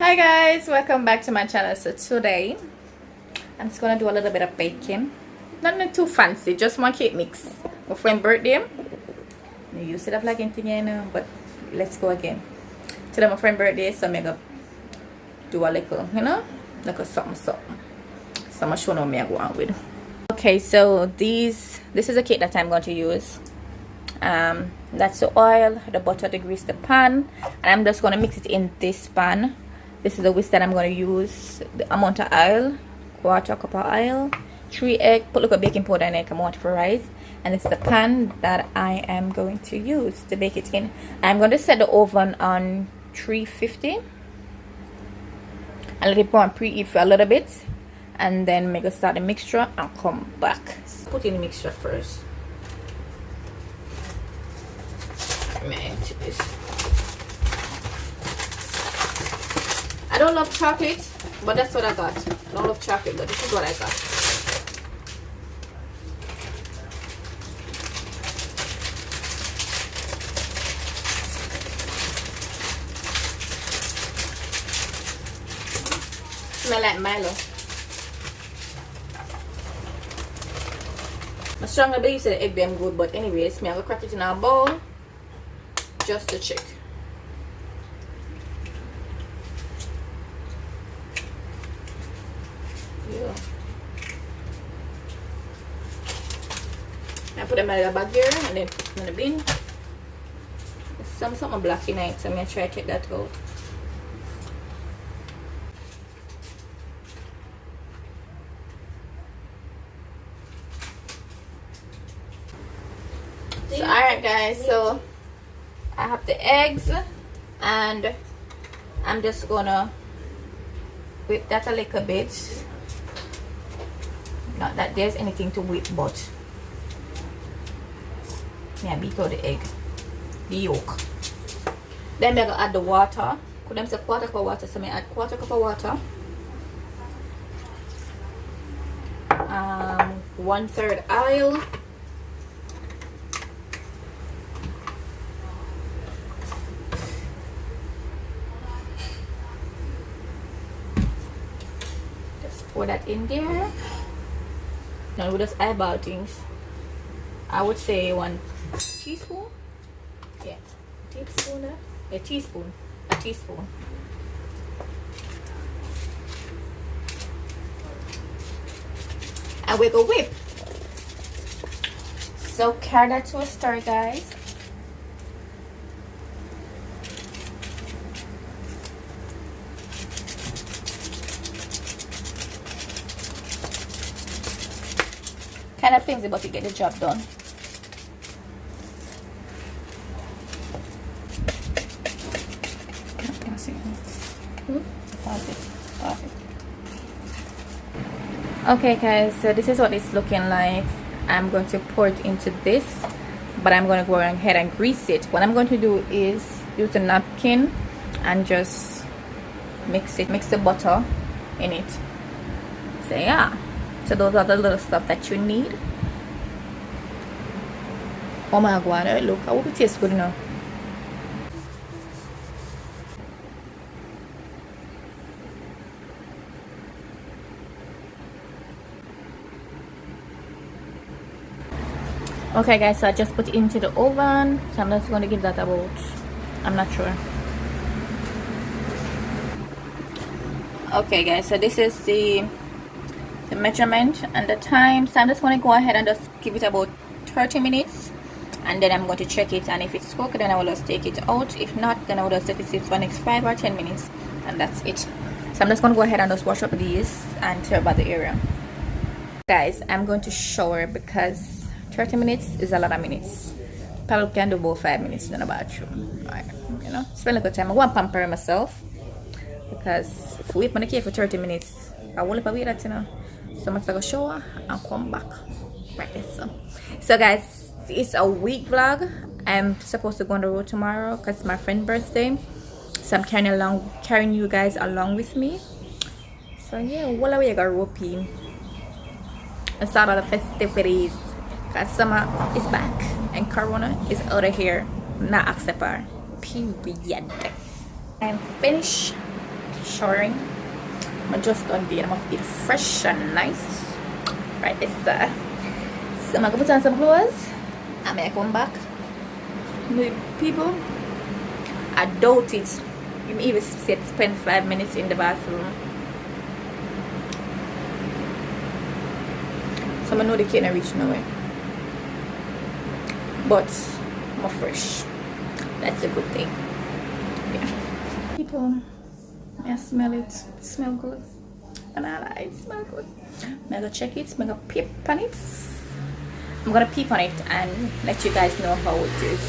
Hi guys, welcome back to my channel. So today I'm just gonna do a little bit of baking. Nothing too fancy, just one cake mix. My friend birthday. You used to have like anything, you know, but let's go again. Today my friend birthday, so I'm gonna do a little, you know, like a something. So I'm gonna show you what I'm going with. Okay, so this is a cake that I'm going to use. That's the oil, the butter, the grease, the pan, and I'm just going to mix it in this pan. This is the whisk that I'm going to use. The amount of oil, quarter cup of oil, 3 eggs, put a little baking powder in it, amount for rice, and it's the pan that I am going to use to bake it in. I'm going to set the oven on 350 and let it burn preheat for a little bit, and then make us start the mixture and come back. Put in the mixture first. I don't love chocolate, but that's what I got. I don't love chocolate, but this is what I got. Smell like Milo. I strongly believe that the egg them good, but anyways, I'm gonna crack it in our bowl just to check. Yeah. I put them in the bag here and then put them in the bin. There's something black in it, so I'm gonna try to take that out. So alright guys, so I have the eggs and I'm just gonna whip that a little bit. Not that there's anything to whip, but yeah, beat out the egg, the yolk. Then we're gonna add the water. Could them say quarter cup of water, so I add quarter cup of water. 1/3 oil. Pour that in there. Now we just eyeball things. I would say 1 teaspoon. Yeah, teaspoon. A teaspoon. A teaspoon. And we go whip. So carry that to a stir, guys. Kind of flimsy, but you get the job done. Perfect. Okay guys, so this is what it's looking like. I'm going to pour it into this, but I'm going to go ahead and grease it. What I'm going to do is use a napkin and just mix the butter in it. So yeah, so those are the little stuff that you need. Oh my god, look, I hope it tastes good enough. Okay guys, so I just put it into the oven, so I'm just going to give that about, I'm not sure. Okay guys, so this is the measurement and the time. So I'm just going to go ahead and just give it about 30 minutes, and then I'm going to check it, and if it's cooked then I will just take it out. If not, then I will just let it sit for the next 5 or 10 minutes, and that's it. So I'm just going to go ahead and just wash up these and clear about the area. Guys, I'm going to shower because 30 minutes is a lot of minutes. Probably can do about 5 minutes in the bathroom. Right, you know, spend a good time. I want to pamper myself because if we wait on the cake for 30 minutes, I will wait that, you know. So much like a shower and come back. Right, so guys, it's a week vlog. I'm supposed to go on the road tomorrow because it's my friend's birthday. So I'm carrying you guys along with me. So yeah, what are we gonna rope in? Let's start all the festivities. Cause summer is back and Corona is out of here. Not acceptable. Period. I'm finished showering. I'm just done being. I'm gonna feel fresh and nice. Right, this so I'm gonna put on some clothes and I'm gonna come back. People, I doubt it. You may even spend 5 minutes in the bathroom. So I know they can't reach nowhere. But I'm fresh. That's a good thing. Yeah. People, I smell it. It smells good. And I like it. Smell good. I'm gonna check it. I'm gonna peep on it. I'm gonna peep on it and let you guys know how it is.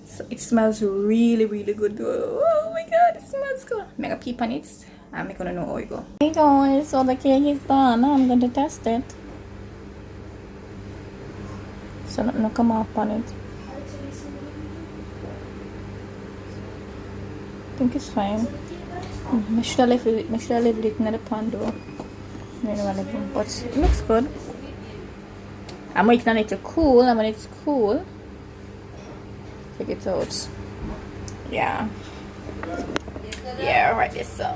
So it smells really, really good. Oh my god, it smells good. I'm gonna peep on it. I'm gonna know how it go. Hey guys, so the cake is done. Now I'm going to test it. So nothing will come off on it. I think it's fine. I should have left it in the pan though. But it looks good. I'm waiting on it to cool, and when it's cool, take it out. Yeah. Yeah, right, this so.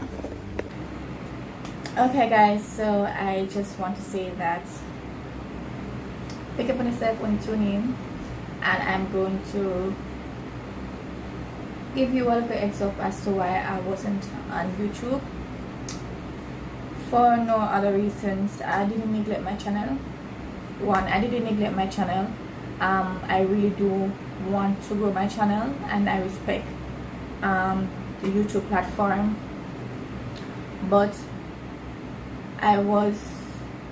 Okay guys, so I just want to say that pick up on yourself when you tune in, and I'm going to give you a little heads up as to why I wasn't on YouTube. For no other reasons. I didn't neglect my channel. One, I didn't neglect my channel. I really do want to grow my channel, and I respect the YouTube platform, but I was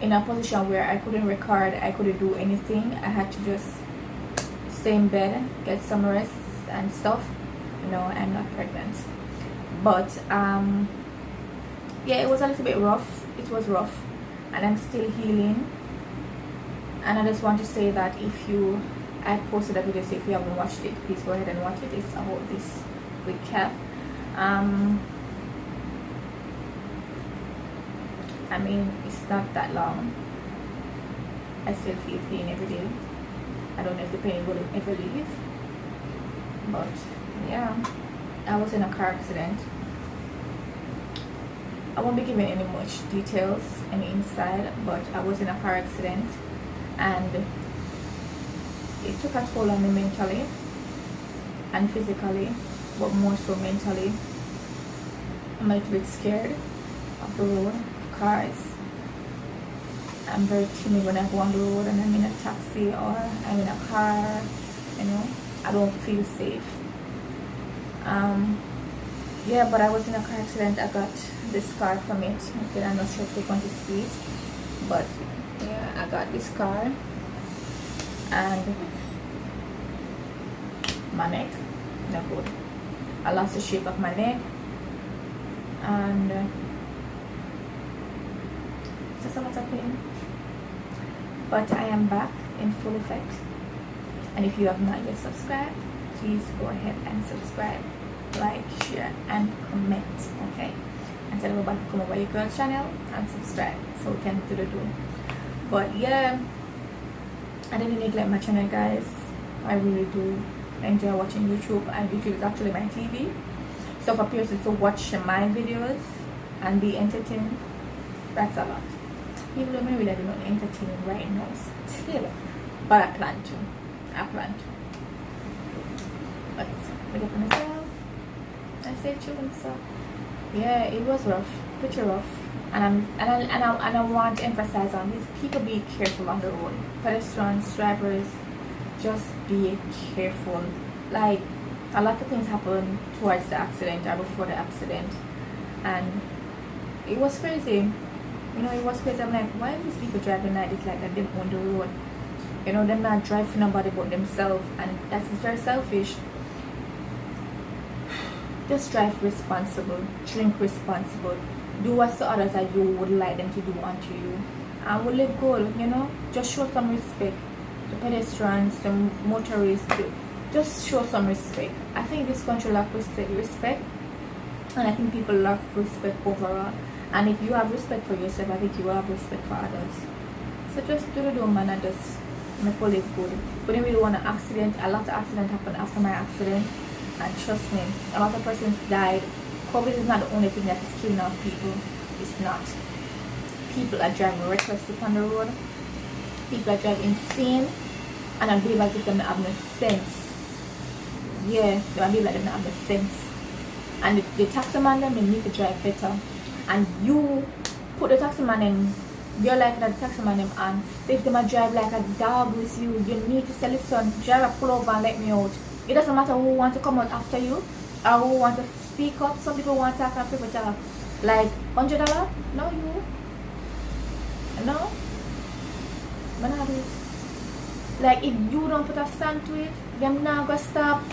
in a position where I couldn't record, I couldn't do anything. I had to just stay in bed, get some rest and stuff. No, I'm not pregnant, but yeah, it was a little bit rough. It was rough, and I'm still healing. And I just want to say that I posted a video, so if you haven't watched it, please go ahead and watch it. It's about this recap. I mean, it's not that long. I still feel pain every day. I don't know if the pain will ever leave, but yeah, I was in a car accident. I won't be giving any much details, any inside, but I was in a car accident, and it took a toll on me mentally and physically, but more so mentally. I'm a little bit scared of the road, cars. I'm very timid when I go on the road and I'm in a taxi or I'm in a car, you know, I don't feel safe. Yeah, but I was in a car accident. I got this scar from it. Okay, I'm not sure if you're going to see it, but yeah, I got this scar, and my neck, not good. I lost the shape of my neck, and it's just a lot of pain. But I am back in full effect, and if you have not yet subscribed, please go ahead and subscribe, like, share and comment, okay, and tell everybody to come over your girl channel and subscribe so we can do the do. But yeah, I didn't neglect my channel, guys. I really do enjoy watching YouTube, and YouTube is actually my TV. So for people to watch my videos and be entertained, that's a lot. Even though I'm really not entertaining right now still, but I plan to. But look at myself. I say children, so yeah, it was rough, pretty rough. And I want to emphasize on this: people, be careful on the road. Pedestrians, drivers, just be careful. Like, a lot of things happen towards the accident or before the accident, and it was crazy. You know, it was crazy. I'm like, why are these people driving like this, like that? Them on the road, you know, them not drive for nobody but themselves, and that's very selfish. Just drive responsible, drink responsible, do what to others that you would like them to do unto you, and we'll live good, you know. Just show some respect to pedestrians, to motorists, just show some respect. I think this country lacks respect, and I think people lack respect overall. And if you have respect for yourself, I think you will have respect for others. So just do the do, man, and just make all live good. But then we don't want an accident. A lot of accidents happen after my accident, And trust me, a lot of persons died. COVID is not the only thing that is killing off people. It's not. People are driving recklessly on the road. People are driving insane. And I believe as if they don't have no sense. Yeah, they believe like they don't have no sense. And the taxi man them, they need to drive better. And you put the taxi man in your life that the taxi man them on. So if they might drive like a dog with you, you need to tell his son, driver, pull over and let me out. It doesn't matter who wants to come out after you or who wants to speak up. Some people want to talk and people talk. Like $100? No, you. No. But not do it. Like if you don't put a stand to it, them not gonna stop.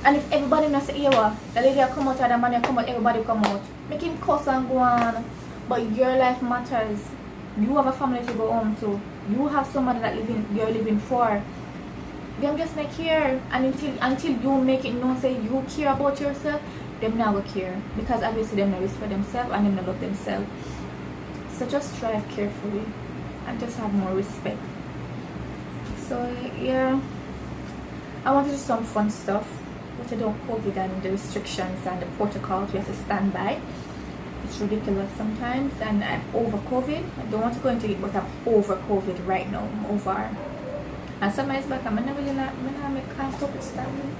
And if everybody not say, yeah, the lady will come out or the man will come out, everybody come out. Make him cuss and go on. But your life matters. You have a family to go home to. You have somebody that you're living for. Them just not care. And until you make it known, say you care about yourself, them not gonna care. Because obviously them not respect themselves and them not love themselves. So just drive carefully and just have more respect. So yeah, I want to do some fun stuff, but I don't COVID and the restrictions and the protocols we have to stand by. It's ridiculous sometimes, and I'm over COVID. I don't want to go into it, but I'm over COVID right now. I'm over. And some months back, I'm not really not make can't stop it standing.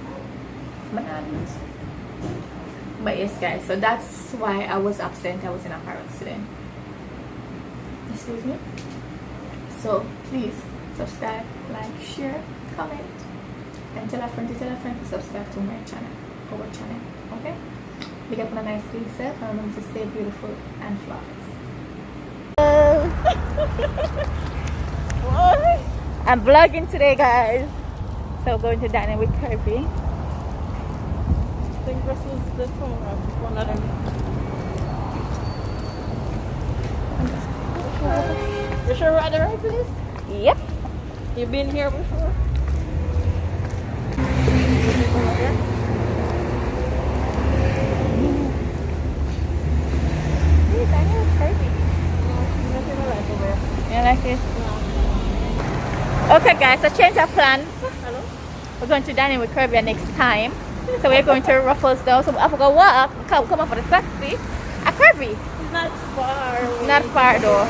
But yes, guys, so that's why I was absent. I was in a car accident. Excuse me. So please subscribe, like, share, comment, and tell a friend to subscribe to my channel, our channel. Okay? Big up on a nice clean self and remember to stay beautiful and flawless. I'm vlogging today, guys. So we're going to dine with Kirby. I think this is the phone. One of them. You sure we're at the right place? Yep. You been here before? You like it? Okay, guys, so change our plans. Hello? We're going to dine with Kirby next time. So we're going to Ruffles now. So I forgot walk. Come up for the taxi. Kirby. It's not far. Not far though.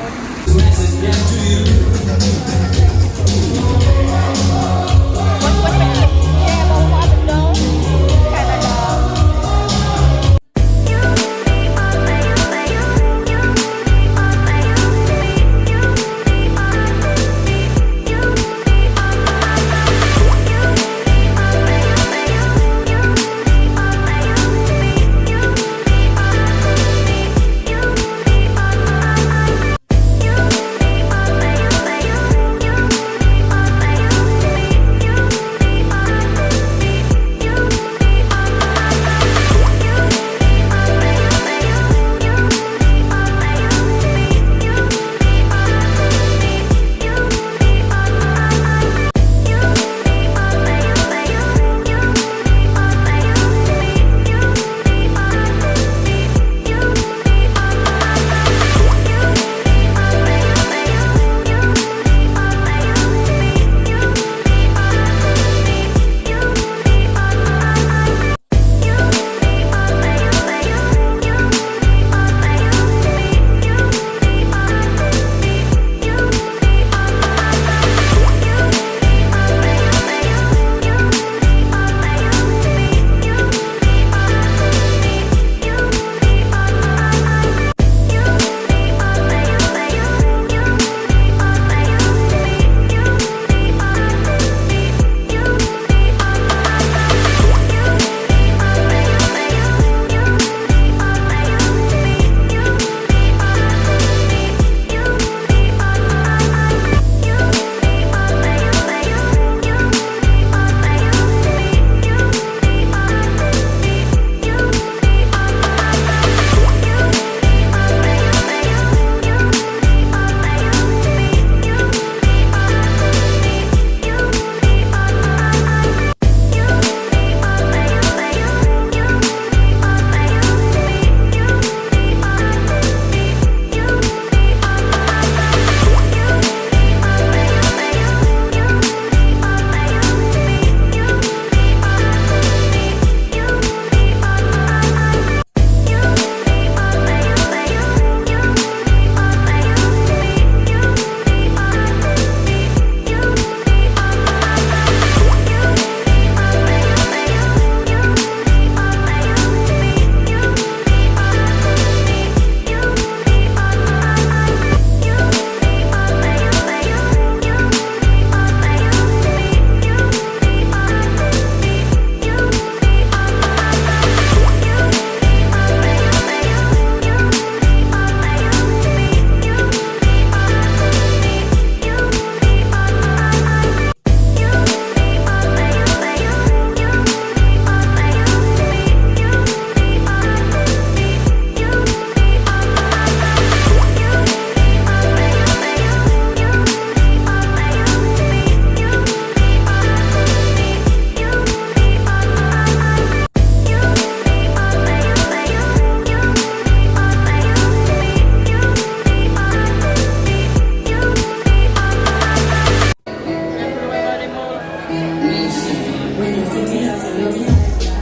Yes.